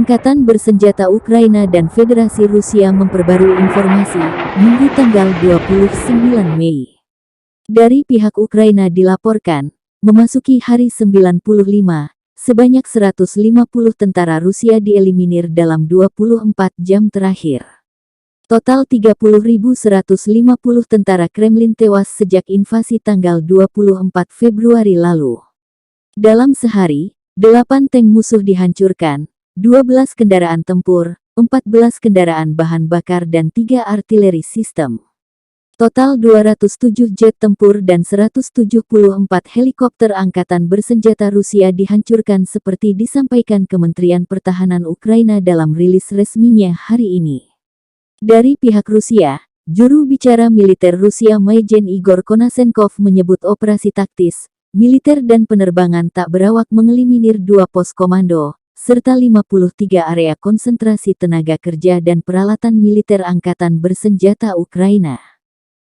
Angkatan Bersenjata Ukraina dan Federasi Rusia memperbarui informasi Minggu tanggal 29 Mei. Dari pihak Ukraina dilaporkan, memasuki hari 95, sebanyak 150 tentara Rusia dieliminir dalam 24 jam terakhir. Total 30.150 tentara Kremlin tewas sejak invasi tanggal 24 Februari lalu. Dalam sehari, 8 tank musuh dihancurkan, 12 kendaraan tempur, 14 kendaraan bahan bakar dan 3 artileri sistem. Total 207 jet tempur dan 174 helikopter angkatan bersenjata Rusia dihancurkan seperti disampaikan Kementerian Pertahanan Ukraina dalam rilis resminya hari ini. Dari pihak Rusia, juru bicara militer Rusia Majen Igor Konasenkov menyebut operasi taktis, militer dan penerbangan tak berawak mengeliminir 2 pos komando, serta 53 area konsentrasi tenaga kerja dan peralatan militer Angkatan Bersenjata Ukraina.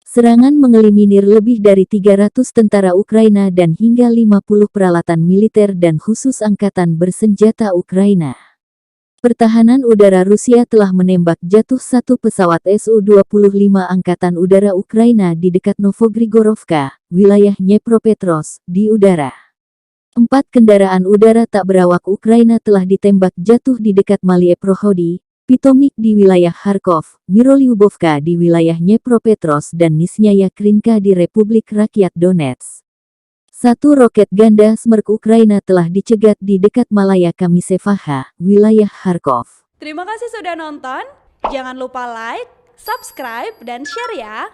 Serangan mengeliminir lebih dari 300 tentara Ukraina dan hingga 50 peralatan militer dan khusus Angkatan Bersenjata Ukraina. Pertahanan udara Rusia telah menembak jatuh 1 pesawat Su-25 Angkatan Udara Ukraina di dekat Novogrigorovka, wilayah Dnepropetrovsk, di udara. 4 kendaraan udara tak berawak Ukraina telah ditembak jatuh di dekat Malieprohody, Pitomnik di wilayah Kharkov, Mirolyubovka di wilayah Dnepropetrovsk dan Nizhnyaya Krinka di Republik Rakyat Donetsk. 1 roket ganda Smerk Ukraina telah dicegat di dekat Malaya Kamisevaha, wilayah Kharkov. Terima kasih sudah nonton, jangan lupa like, subscribe, dan share ya!